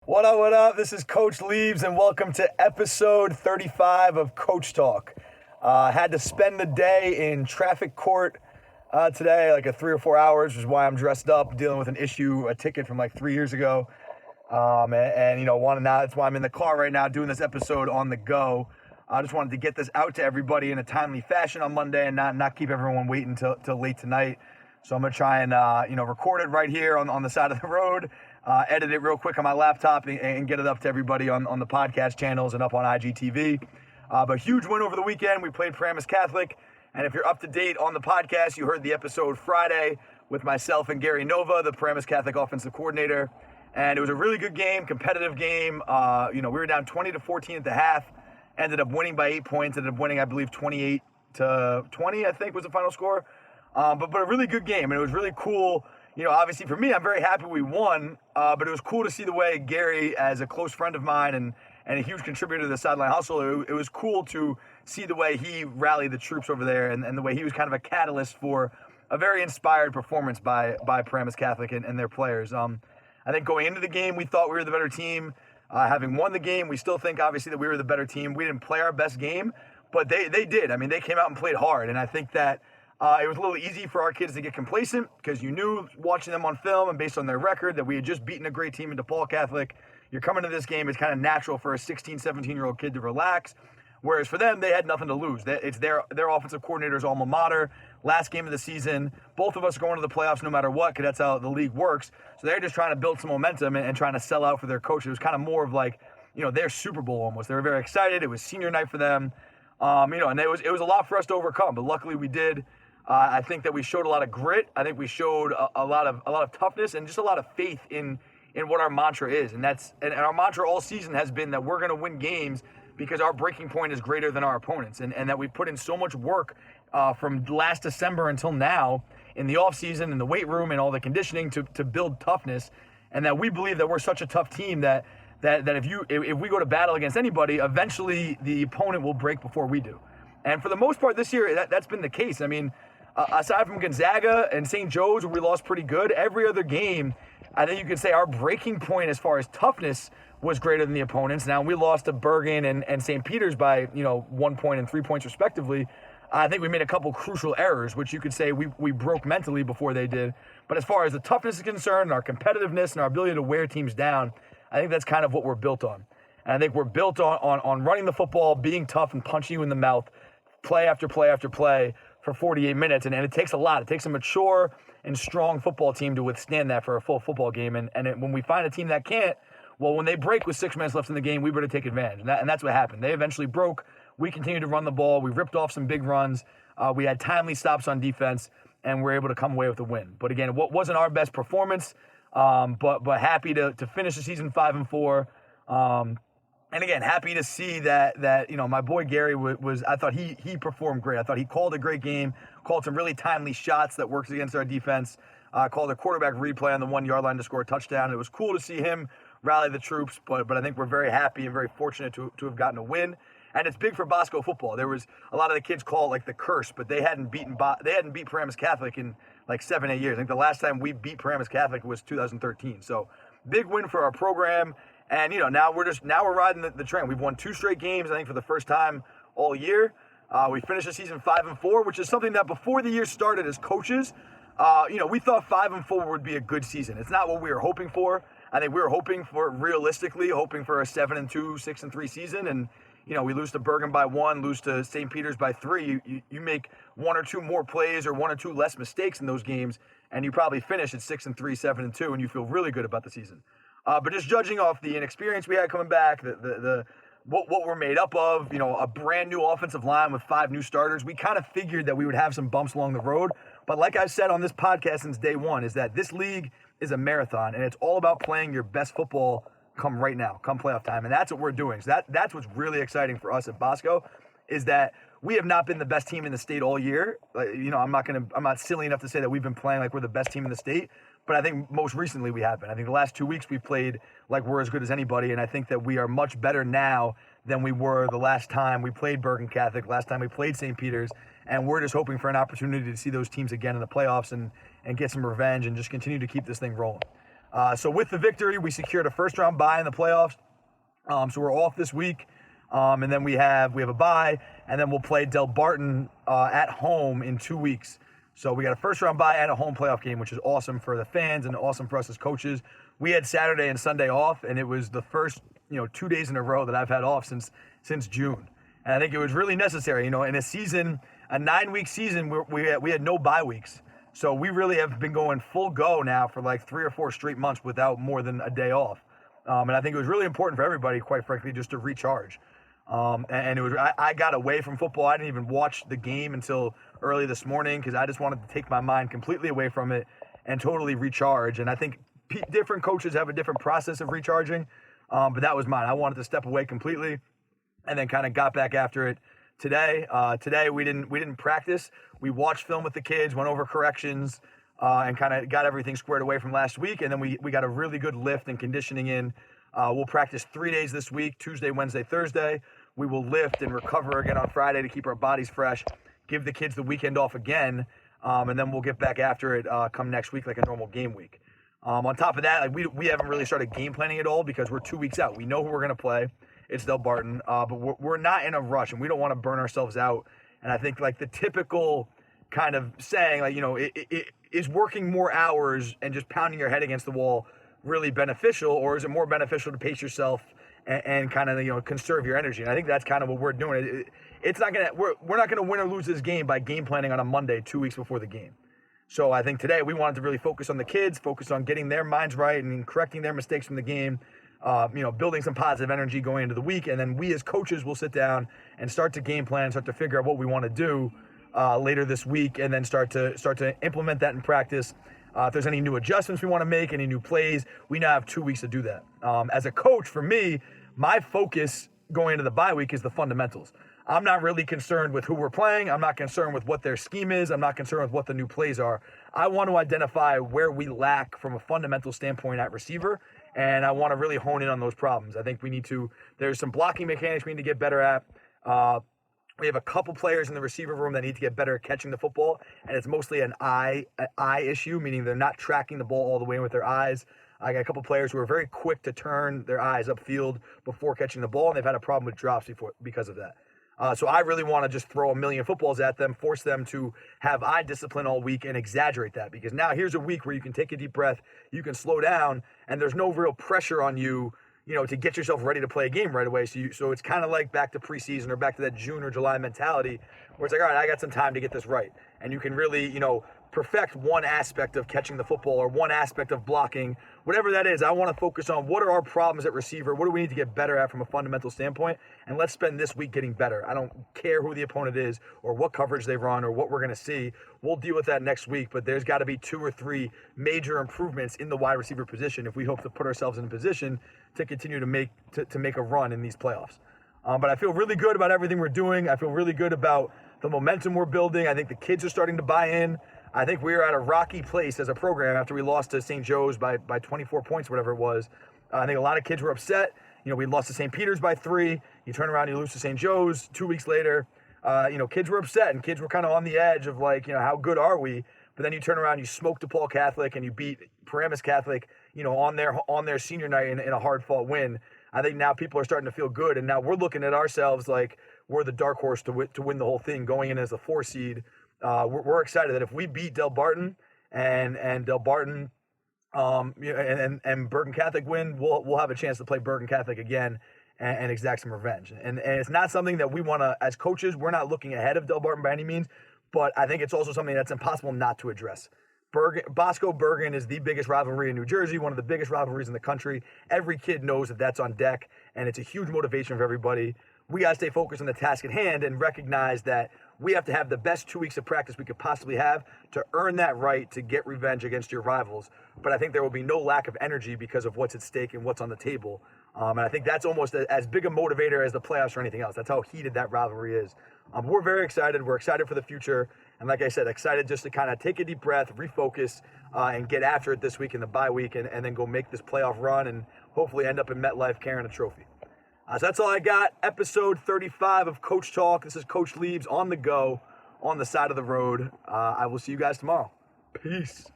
What up, what up? This is Coach Liebs, and welcome to episode 35 of Coach Talk. Had to spend the day in traffic court today, like 3 or 4 hours, which is why I'm dressed up, dealing with a ticket from like 3 years ago. That's why I'm in the car right now doing this episode on the go. I just wanted to get this out to everybody in a timely fashion on Monday and not keep everyone waiting till late tonight. So I'm going to try and, record it right here on the side of the road, edit it real quick on my laptop and get it up to everybody on the podcast channels and up on IGTV. But huge win over the weekend. We played Paramus Catholic. And if you're up to date on the podcast, you heard the episode Friday with myself and Gary Nova, the Paramus Catholic offensive coordinator. And it was a really good game, competitive game. We were down 20-14 at the half, ended up winning by 8 points, ended up winning, I believe, 28-20, I think was the final score. But a really good game, and it was really cool. Obviously for me, I'm very happy we won, but it was cool to see the way Gary, as a close friend of mine and a huge contributor to the Sideline Hustle, it was cool to see the way he rallied the troops over there and the way he was kind of a catalyst for a very inspired performance by Paramus Catholic and their players. I think going into the game, we thought we were the better team. Having won the game, we still think, obviously, that we were the better team. We didn't play our best game, but they did. I mean, they came out and played hard, and I think that it was a little easy for our kids to get complacent because you knew, watching them on film and based on their record, that we had just beaten a great team in DePaul Catholic. You're coming to this game, it's kind of natural for a 16, 17-year-old kid to relax, whereas for them, they had nothing to lose. It's their offensive coordinator's alma mater, last game of the season. Both of us are going to the playoffs no matter what, because that's how the league works. So they're just trying to build some momentum and trying to sell out for their coach. It was kind of more of like, their Super Bowl almost. They were very excited. It was senior night for them, and it was a lot for us to overcome, but luckily we did. I think that we showed a lot of grit. I think we showed a lot of toughness and just a lot of faith in what our mantra is. And our mantra all season has been that we're going to win games because our breaking point is greater than our opponents, and that we put in so much work from last December until now in the offseason, in the weight room, and all the conditioning to build toughness, and that we believe that we're such a tough team that if we go to battle against anybody, eventually the opponent will break before we do. And for the most part this year, that's been the case. I mean, aside from Gonzaga and St. Joe's, where we lost pretty good, every other game, I think you could say our breaking point as far as toughness was greater than the opponents. Now, we lost to Bergen and St. Peter's by 1 point and 3 points respectively. I think we made a couple crucial errors, which you could say we broke mentally before they did. But as far as the toughness is concerned, our competitiveness and our ability to wear teams down, I think that's kind of what we're built on. And I think we're built on running the football, being tough and punching you in the mouth, play after play after play for 48 minutes. And it takes a lot. It takes a mature and strong football team to withstand that for a full football game. And when we find a team that can't, well, when they break with 6 minutes left in the game, we better take advantage. And that's what happened. They eventually broke. We continued to run the ball. We ripped off some big runs. We had timely stops on defense, and we're able to come away with a win. But again, it wasn't our best performance, but happy to finish the season 5-4. And again, happy to see that my boy Gary was I thought he performed great. I thought he called a great game, called some really timely shots that works against our defense, called a quarterback replay on the 1 yard line to score a touchdown. It was cool to see him rally the troops, but I think we're very happy and very fortunate to have gotten a win. And it's big for Bosco football. There was a lot of the kids call it like the curse, but they hadn't beat Paramus Catholic in like 7-8 years. I think the last time we beat Paramus Catholic was 2013. So big win for our program. And now we're riding the train. We've won 2 straight games, I think, for the first time all year. We finished the season 5-4, which is something that before the year started as coaches, we thought 5-4 would be a good season. It's not what we were hoping for. I think we were hoping for a 7-2, 6-3 season, and we lose to Bergen by 1, lose to St. Peter's by 3. You make 1 or 2 more plays or 1 or 2 less mistakes in those games, and you probably finish at 6-3, 7-2, and you feel really good about the season. But just judging off the inexperience we had coming back, what we're made up of, a brand new offensive line with 5 new starters, we kind of figured that we would have some bumps along the road. But like I've said on this podcast since day one, is that this league is a marathon, and it's all about playing your best football come right now, come playoff time. And that's what we're doing. So that's what's really exciting for us at Bosco, is that we have not been the best team in the state all year. I'm not silly enough to say that we've been playing like we're the best team in the state. But I think most recently we have been. I think the last 2 weeks we've played like we're as good as anybody, and I think that we are much better now than we were the last time we played Bergen Catholic, last time we played St. Peter's, and we're just hoping for an opportunity to see those teams again in the playoffs and get some revenge and just continue to keep this thing rolling. So with the victory, we secured a first-round bye in the playoffs. So we're off this week, and then we have a bye, and then we'll play Del Barton at home in 2 weeks. So we got a first-round bye and a home playoff game, which is awesome for the fans and awesome for us as coaches. We had Saturday and Sunday off, and it was the first 2 days in a row that I've had off since June. And I think it was really necessary. In a season, a 9-week season, we had no bye weeks. So we really have been going full go now for like 3 or 4 straight months without more than a day off. And I think it was really important for everybody, quite frankly, just to recharge. And it was I got away from football. I didn't even watch the game until early this morning because I just wanted to take my mind completely away from it and totally recharge. And I think different coaches have a different process of recharging, but that was mine. I wanted to step away completely and then kind of got back after it today. Today we didn't practice. We watched film with the kids, went over corrections, and kind of got everything squared away from last week. And then we got a really good lift and conditioning in. We'll practice 3 days this week, Tuesday, Wednesday, Thursday. We will lift and recover again on Friday to keep our bodies fresh, give the kids the weekend off again, and then we'll get back after it come next week like a normal game week. On top of that, we haven't really started game planning at all because we're 2 weeks out. We know who we're going to play. It's Del Barton, but we're not in a rush, and we don't want to burn ourselves out. And I think like the typical kind of saying, like, it is working more hours and just pounding your head against the wall really beneficial, or is it more beneficial to pace yourself and kind of conserve your energy? And I think that's kind of what we're doing. We're not gonna win or lose this game by game planning on a Monday 2 weeks before the game. So I think today we wanted to really focus on the kids, focus on getting their minds right and correcting their mistakes from the game. Building some positive energy going into the week, and then we as coaches will sit down and start to game plan, start to figure out what we want to do later this week, and then start to implement that in practice. If there's any new adjustments we want to make, any new plays, we now have 2 weeks to do that. As a coach, for me, my focus going into the bye week is the fundamentals. I'm not really concerned with who we're playing. I'm not concerned with what their scheme is. I'm not concerned with what the new plays are. I want to identify where we lack from a fundamental standpoint at receiver, and I want to really hone in on those problems. I think there's some blocking mechanics we need to get better at. We have a couple players in the receiver room that need to get better at catching the football, and it's mostly an eye issue, meaning they're not tracking the ball all the way in with their eyes. I got a couple players who are very quick to turn their eyes upfield before catching the ball, and they've had a problem with drops because of that. So I really want to just throw a million footballs at them, force them to have eye discipline all week and exaggerate that, because now here's a week where you can take a deep breath, you can slow down, and there's no real pressure on you, to get yourself ready to play a game right away. So it's kind of like back to preseason or back to that June or July mentality where it's like, all right, I got some time to get this right. And you can really, perfect one aspect of catching the football or one aspect of blocking, whatever that is. I want to focus on what are our problems at receiver, what do we need to get better at from a fundamental standpoint, and let's spend this week getting better. I don't care who the opponent is or what coverage they run or what we're going to see. We'll deal with that next week, but there's got to be 2 or 3 major improvements in the wide receiver position if we hope to put ourselves in a position to continue to make a run in these playoffs. But I feel really good about everything we're doing. I feel really good about the momentum we're building. I think the kids are starting to buy in. I think we were at a rocky place as a program after we lost to St. Joe's by 24 points, whatever it was. I think a lot of kids were upset. We lost to St. Peter's by 3. You turn around, you lose to St. Joe's 2 weeks later. Kids were upset, and kids were kind of on the edge of how good are we? But then you turn around, you smoke DePaul Catholic, and you beat Paramus Catholic, on their senior night in a hard-fought win. I think now people are starting to feel good, and now we're looking at ourselves like we're the dark horse to win the whole thing, going in as a 4 seed. We're excited that if we beat Del Barton and Del Barton and Bergen Catholic win, we'll have a chance to play Bergen Catholic again and exact some revenge. And it's not something that we want to, as coaches, we're not looking ahead of Del Barton by any means, but I think it's also something that's impossible not to address. Bosco Bergen is the biggest rivalry in New Jersey, one of the biggest rivalries in the country. Every kid knows that that's on deck, and it's a huge motivation for everybody. We got to stay focused on the task at hand and recognize that we have to have the best 2 weeks of practice we could possibly have to earn that right to get revenge against your rivals. But I think there will be no lack of energy because of what's at stake and what's on the table. And I think that's almost as big a motivator as the playoffs or anything else. That's how heated that rivalry is. We're very excited. We're excited for the future. And like I said, excited just to kind of take a deep breath, refocus, and get after it this week in the bye week and then go make this playoff run and hopefully end up in MetLife carrying a trophy. So that's all I got. Episode 35 of Coach Talk. This is Coach Liebs on the go, on the side of the road. I will see you guys tomorrow. Peace.